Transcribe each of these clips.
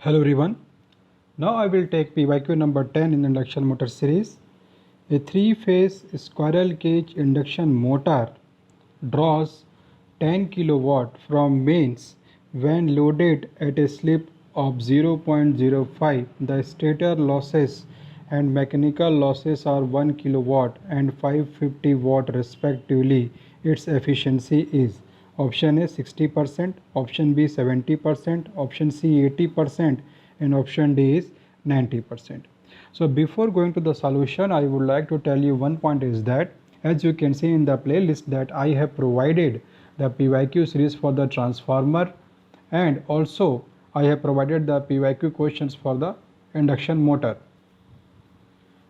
Hello everyone. Now I will take PYQ number 10 in the induction motor series. A three-phase squirrel cage induction motor draws 10 kilowatt from mains when loaded at a slip of 0.05. The stator losses and mechanical losses are 1 kilowatt and 550 watt respectively. Its efficiency is option A 60%, option B 70%, option C 80%, and option D is 90%. So before going to the solution, I would like to tell you one point is that as you can see in the playlist that I have provided the PYQ series for the transformer, and also I have provided the PYQ questions for the induction motor.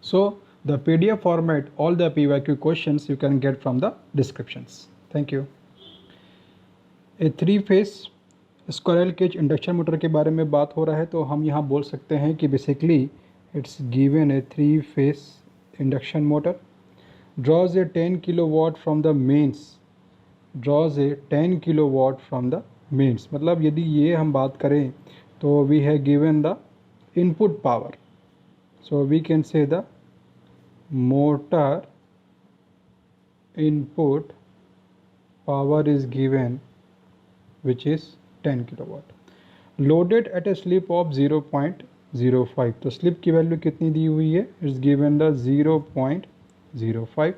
So the PDF format, all the PYQ questions you can get from the descriptions. Thank you. A three phase squirrel cage induction motor के बारे में बात हो रहा है, तो हम यहाँ बोल सकते हैं कि basically it's given A three phase induction motor draws a 10 kilowatt from the mains, draws a 10 kilowatt from the mains. मतलब यदि ये हम बात करें तो we have given the input power, so we can say the motor input power is given which is 10 kilowatt loaded at a slip of 0.05. तो slip की value कितनी दी हुई है? It's given the 0.05.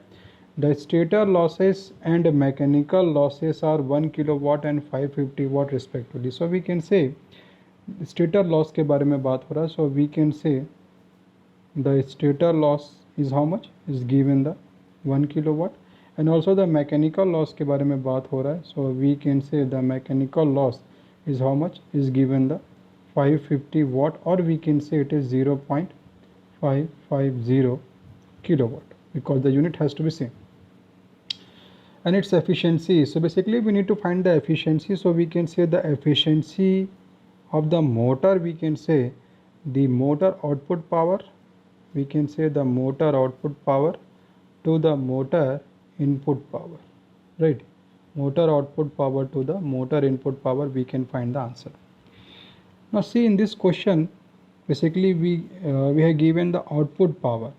The stator losses and mechanical losses are 1 kilowatt and 550 watt respectively. So we can say stator loss के बारे में बात हो रहा है. So we can say the stator loss is how much? Is given the 1 kilowatt. And also the mechanical loss के बारे में बात हो रहा है. So we can say the mechanical loss is how much? Is given the 550 watt, or we can say it is 0.550 kilowatt because the unit has to be same. And its efficiency, so basically we need to find the efficiency. So we can say the efficiency of the motor, we can say the motor output power, we can say the motor output power to the motor input power, right? Motor output power to the motor input power, we can find the answer. Now see, in this question basically we have given the output power.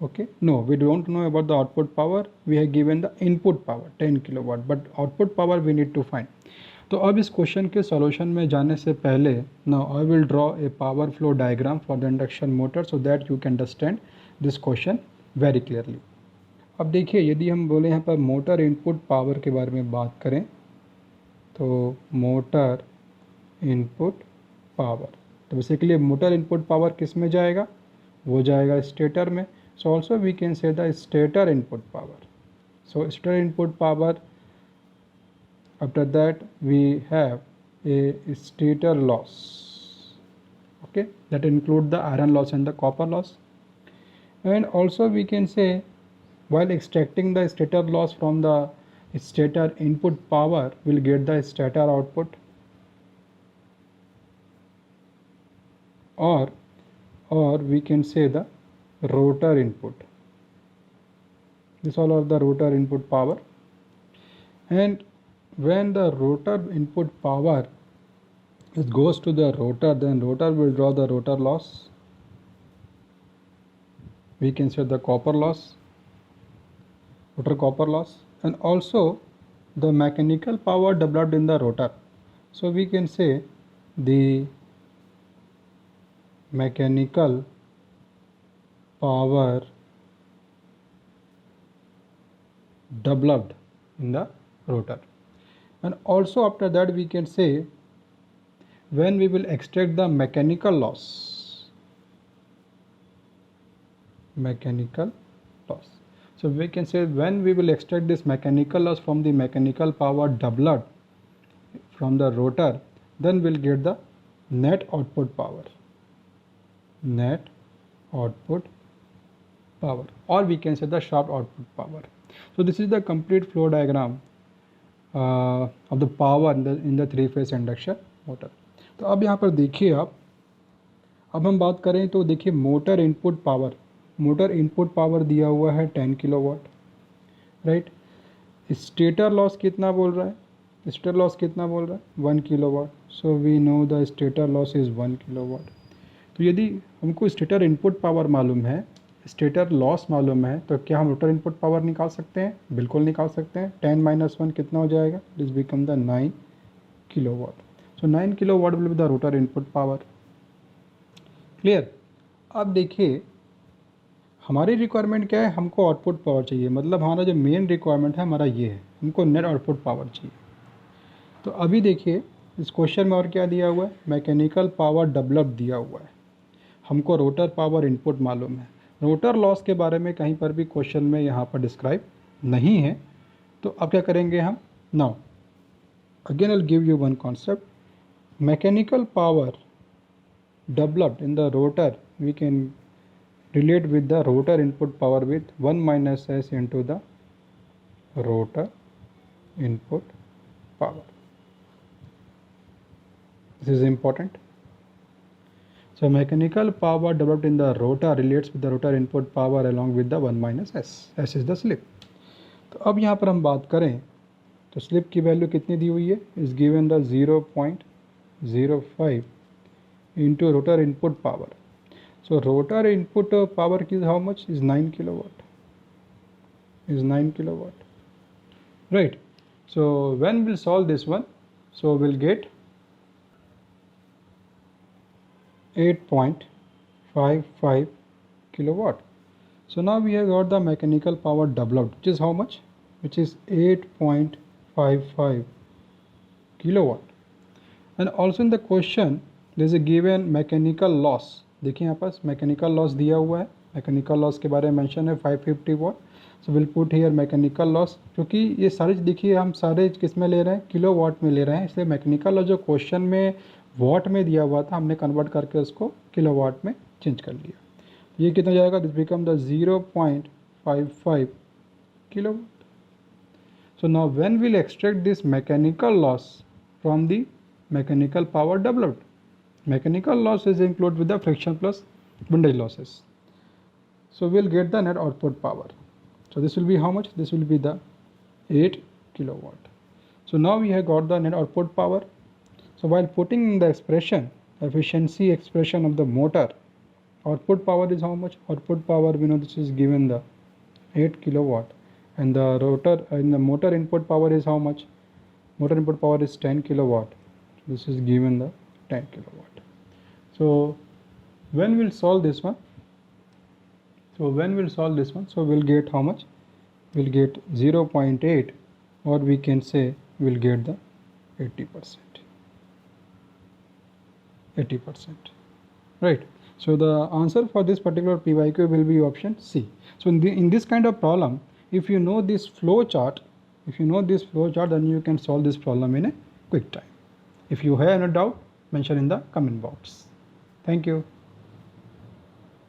Okay, no, we don't know about the output power. We have given the input power 10 kilowatt, but output power we need to find. तो अब इस question के solution में जाने से पहले now I will draw a power flow diagram for the induction motor so that you can understand this question very clearly. अब देखिए, यदि हम बोले यहाँ पर मोटर इनपुट पावर के बारे में बात करें तो मोटर इनपुट पावर, तो बेसिकली मोटर इनपुट पावर किस में जाएगा? वो जाएगा स्टेटर में. So also we can say the stator input power. So stator input power, after that we have a stator loss, okay, that include the iron loss and the copper loss. And also we can say while extracting the stator loss from the stator input power, we'll get the stator output, or we can say the rotor input. This all are the rotor input power. And when the rotor input power goes to the rotor, then rotor will draw the rotor loss. We can say the copper loss, rotor copper loss, and also the mechanical power developed in the rotor. So we can say the mechanical power developed in the rotor. And also after that we can say when we will extract the mechanical loss, so we can say when we will extract this mechanical loss from the mechanical power developed from the rotor, then we'll get the net output power, or we can say the shaft output power. So this is the complete flow diagram of the power in the three phase induction motor. तो अब यहाँ पर देखिए आप, अब हम बात करें तो देखिए मोटर इनपुट पावर दिया हुआ है 10 किलोवाट, राइट. स्टेटर लॉस कितना बोल रहा है? 1 kilowatt. so we know the stator loss is 1 kilowatt. तो यदि हमको स्टेटर इनपुट पावर मालूम है, स्टेटर लॉस मालूम है, तो क्या हम रोटर इनपुट पावर निकाल सकते हैं? बिल्कुल निकाल सकते हैं। 10 माइनस 1 कितना हो जाएगा? This become the 9 kilowatt. So 9 kilowatt will be the rotor input power. Clear? अब देखिए हमारी रिक्वायरमेंट क्या है, हमको आउटपुट पावर चाहिए, मतलब हमारा जो मेन रिक्वायरमेंट है हमारा ये है, हमको नेट आउटपुट पावर चाहिए। तो अभी देखिए इस क्वेश्चन में और क्या दिया हुआ है, मैकेनिकल पावर डेवलप दिया हुआ है, हमको रोटर पावर इनपुट मालूम है। रोटर लॉस के बारे में कहीं पर भी क्वेश्चन में यहाँ पर डिस्क्राइब नहीं है। तो अब क्या करेंगे हम, now again I give you one concept, mechanical power developed in the rotor we can relate with the rotor input power with 1 minus s into the rotor input power. This is important. So mechanical power developed in the rotor relates with the rotor input power along with the 1 minus s. S is the slip. तो अब यहाँ पर हम बात करें तो slip की value कितनी दी हुई है, is given the 0.05 into rotor input power. So rotor input power is how much? Is 9 kilowatt. Is 9 kilowatt. Right. So when we'll solve this one, so we'll get 8.55 kilowatt. So now we have got the mechanical power developed, which is how much? Which is 8.55 kilowatt. And also in the question there is a given mechanical loss. देखिए यहाँ पास mechanical loss दिया हुआ है, mechanical loss के बारे में mention है 550 watt. So will put here mechanical loss, क्योंकि ये सारे देखिए हम सारे किस में ले रहे हैं, किलो वाट में ले रहे हैं, इसलिए मैकेनिकल लॉस जो क्वेश्चन में वाट में दिया हुआ था हमने कन्वर्ट करके उसको किलो वाट में चेंज कर लिया। ये कितना जाएगा, this become the 0.55 kilowatt. So now when will extract this mechanical loss from the mechanical power developed, mechanical loss is included with the friction plus windage losses. So we'll get the net output power. So this will be how much? This will be the 8 kilowatt. So now we have got the net output power. So while putting in the expression, efficiency expression of the motor, output power is how much? Output power, we know this is given the 8 kilowatt, and the rotor and the motor input power is how much? Motor input power is 10 kilowatt. This is given the 10 kilowatt. So when we'll solve this one, so we'll get how much? We'll get 0.8, or we can say we'll get the 80%. 80%, right? So the answer for this particular PYQ will be option C. So in this kind of problem, if you know this flow chart, then you can solve this problem in a quick time. If you have any doubt, mention in the comment box. Thank you.